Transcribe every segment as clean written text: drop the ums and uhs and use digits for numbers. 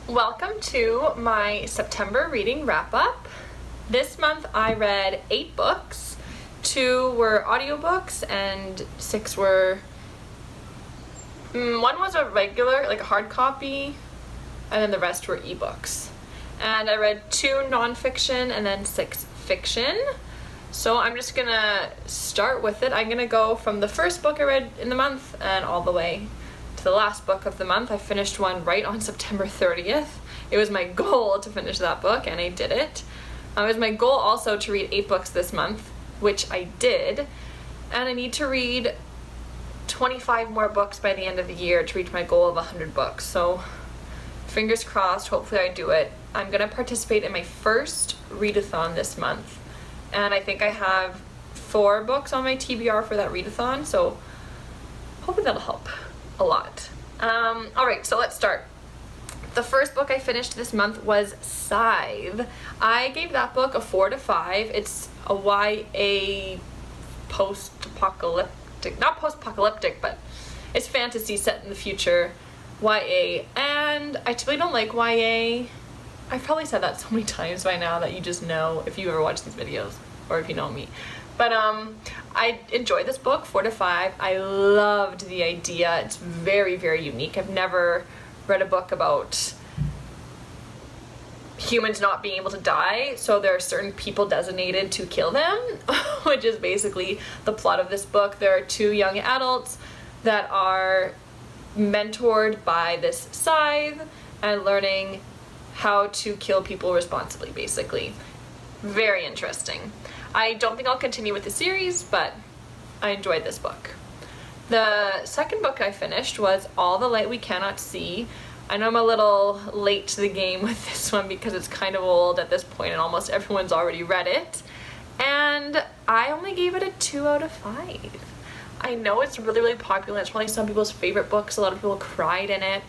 Welcome to my September reading wrap-up. This month I read 8 books. 2 were audiobooks and 6 were... one was a regular, like a hard copy, and then the rest were ebooks. And I read 2 nonfiction and then 6 fiction. So I'm just gonna start with it. I'm gonna go from the first book I read in the month and all the way to the last book of the month. I finished one right on September 30th. It was my goal to finish that book and I did it. It was my goal also to read 8 books this month, which I did. And I need to read 25 more books by the end of the year to reach my goal of 100 books. So fingers crossed, hopefully I do it. I'm gonna participate in my first readathon this month. And I think I have 4 books on my TBR for that readathon, so hopefully that'll help a lot. Alright, so let's start. The first book I finished this month was Scythe. I gave that book a 4 to 5. It's a YA post-apocalyptic, not post-apocalyptic, but it's fantasy set in the future, YA. And I typically don't like YA. I've probably said that so many times by now that you just know if you ever watch these videos or if you know me. But I enjoyed this book, 4 to 5. I loved the idea. It's very, very unique. I've never read a book about humans not being able to die, so there are certain people designated to kill them, which is basically the plot of this book. There are 2 young adults that are mentored by this Scythe and learning how to kill people responsibly, basically. Very interesting. I don't think I'll continue with the series, but I enjoyed this book. The second book I finished was All the Light We Cannot See. I know I'm a little late to the game with this one because it's kind of old at this point and almost everyone's already read it. And I only gave it a 2 out of 5. I know it's really, really popular. It's probably some people's favorite books. A lot of people cried in it.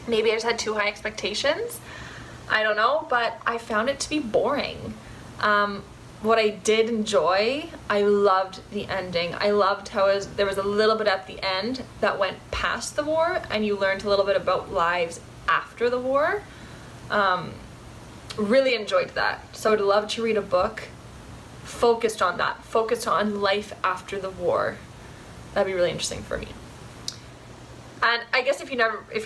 Maybe I just had too high expectations. I don't know, but I found it to be boring. What I did enjoy, I loved the ending. I loved how there was a little bit at the end that went past the war and you learned a little bit about lives after the war. Really enjoyed that. So I'd love to read a book focused on that, focused on life after the war. That'd be really interesting for me. And I guess if you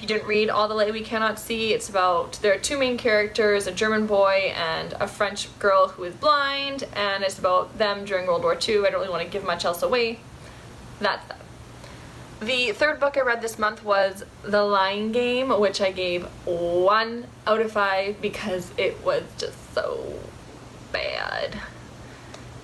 didn't read All the Light We Cannot See, it's about, there are 2 main characters, a German boy and a French girl who is blind, and it's about them during World War II. I don't really want to give much else away. That's that. The third book I read this month was The Lying Game, which I gave 1 out of 5 because it was just so bad.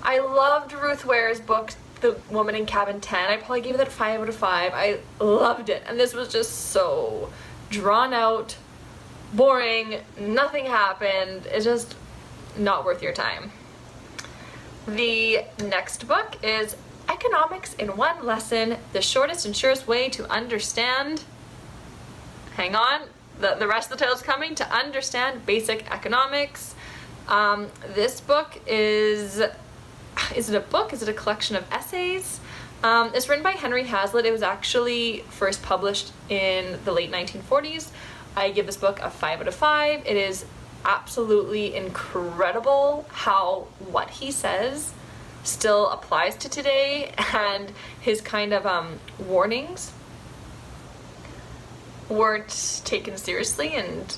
I loved Ruth Ware's book, The Woman in Cabin 10. I probably gave it a 5 out of 5. I loved it. And this was just so drawn out, boring, nothing happened. It's just not worth your time. The next book is Economics in One Lesson, the shortest and surest way to understand, hang on, the rest of the title is coming, to understand basic economics. This book is it a book? Is it a collection of essays? It's written by Henry Hazlitt. It was actually first published in the late 1940s. I give this book a 5 out of 5. It is absolutely incredible how what he says still applies to today, and his kind of warnings weren't taken seriously, and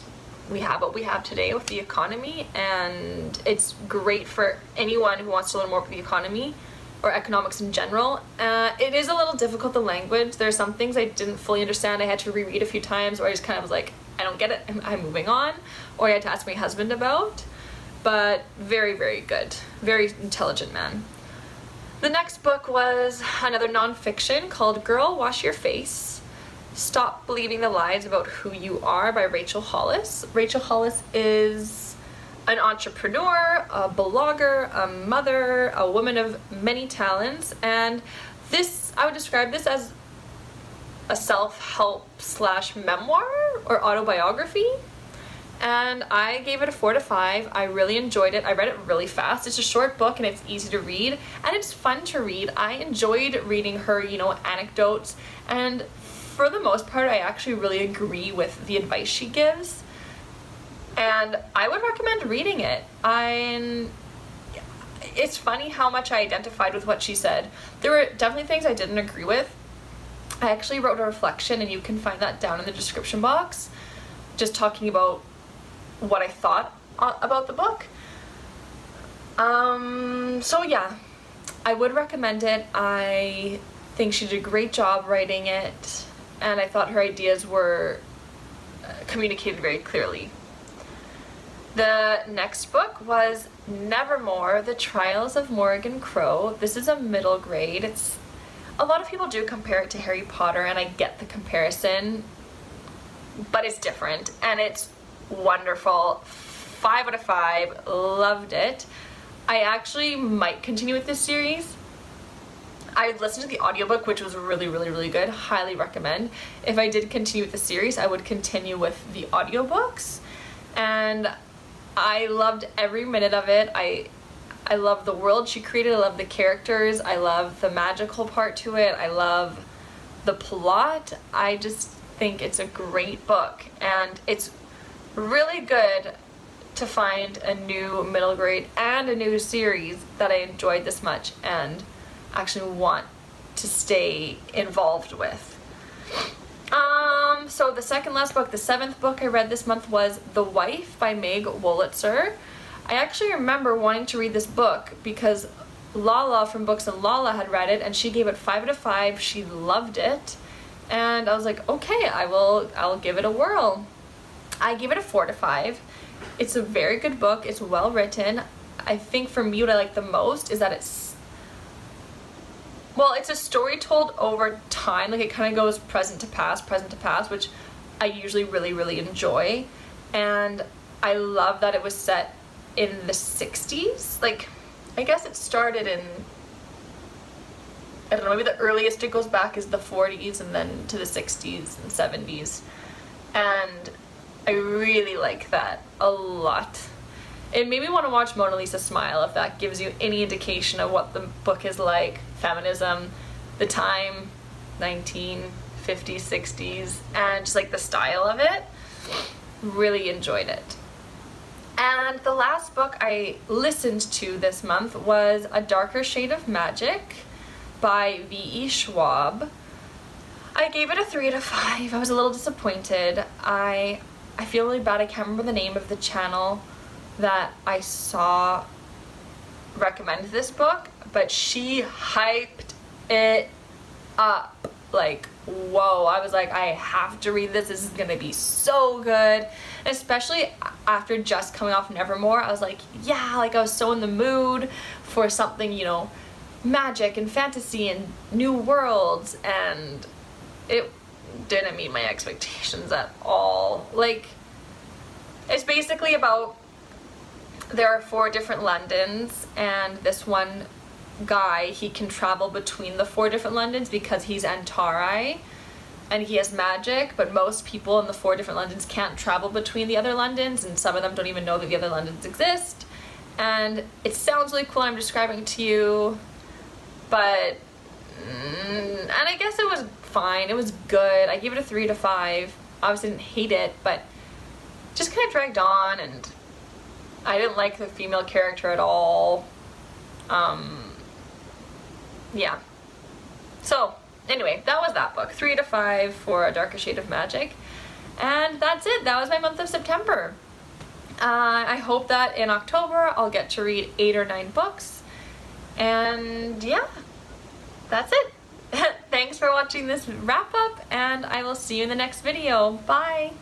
we have what we have today with the economy, and it's great for anyone who wants to learn more about the economy or economics in general. It is a little difficult, the language. There's some things I didn't fully understand. I had to reread a few times, or I just kind of was like, I don't get it, I'm moving on, or I had to ask my husband about. But very, very good. Very intelligent man. The next book was another nonfiction called Girl, Wash Your Face. Stop Believing the Lies About Who You Are by Rachel Hollis. Rachel Hollis is an entrepreneur, a blogger, a mother, a woman of many talents, and this, I would describe this as a self-help / memoir or autobiography. And I gave it a 4 to 5. I really enjoyed it. I read it really fast. It's a short book and it's easy to read and it's fun to read. I enjoyed reading her, anecdotes and for the most part, I actually really agree with the advice she gives, and I would recommend reading it. It's funny how much I identified with what she said. There were definitely things I didn't agree with. I actually wrote a reflection, and you can find that down in the description box, just talking about what I thought about the book. So yeah, I would recommend it. I think she did a great job writing it, and I thought her ideas were communicated very clearly. The next book was Nevermore, The Trials of Morrigan Crow. This is a middle grade. A lot of people do compare it to Harry Potter, and I get the comparison, but it's different, and it's wonderful. 5 out of 5, loved it. I actually might continue with this series. I listened to the audiobook, which was really, really, really good. Highly recommend. If I did continue with the series, I would continue with the audiobooks, and I loved every minute of it. I love the world she created. I love the characters. I love the magical part to it. I love the plot. I just think it's a great book, and it's really good to find a new middle grade and a new series that I enjoyed this much and actually want to stay involved with. So the second last book, the 7th book I read this month, was The Wife by Meg Wolitzer. I actually remember wanting to read this book because Lala from Books and Lala had read it, and she gave it 5 out of 5. She loved it, and I was like, okay, I'll give it a whirl. I gave it a 4 out of 5. It's a very good book. It's well written. I think for me what I like the most is that it's a story told over time. Like, it kind of goes present to past, which I usually really, really enjoy. And I love that it was set in the 60s. Like, I guess it started in, I don't know, maybe the earliest it goes back is the 40s, and then to the 60s and 70s. And I really like that a lot. It made me want to watch Mona Lisa Smile, if that gives you any indication of what the book is like. Feminism, the time, 1950s, 60s, and just like the style of it. Really enjoyed it. And the last book I listened to this month was A Darker Shade of Magic by V.E. Schwab. I gave it a 3 out of 5. I was a little disappointed. I feel really bad. I can't remember the name of the channel that I saw recommend this book, but she hyped it up. Like, whoa. I was like, I have to read this. This is gonna be so good. And especially after just coming off Nevermore, I was like, yeah, like I was so in the mood for something, you know, magic and fantasy and new worlds, and it didn't meet my expectations at all. Like, it's basically about, there are 4 different Londons, and this one guy, he can travel between the 4 different Londons because he's Antari and he has magic, but most people in the 4 different Londons can't travel between the other Londons, and some of them don't even know that the other Londons exist. And it sounds really cool, I'm describing it to you, but and I guess it was fine. It was good. I gave it a 3 to 5. Obviously didn't hate it, but just kind of dragged on, and I didn't like the female character at all. Yeah. So, anyway, that was that book. 3 to 5 for A Darker Shade of Magic. And that's it. That was my month of September. I hope that in October I'll get to read 8 or 9 books. And yeah, that's it. Thanks for watching this wrap up, and I will see you in the next video. Bye!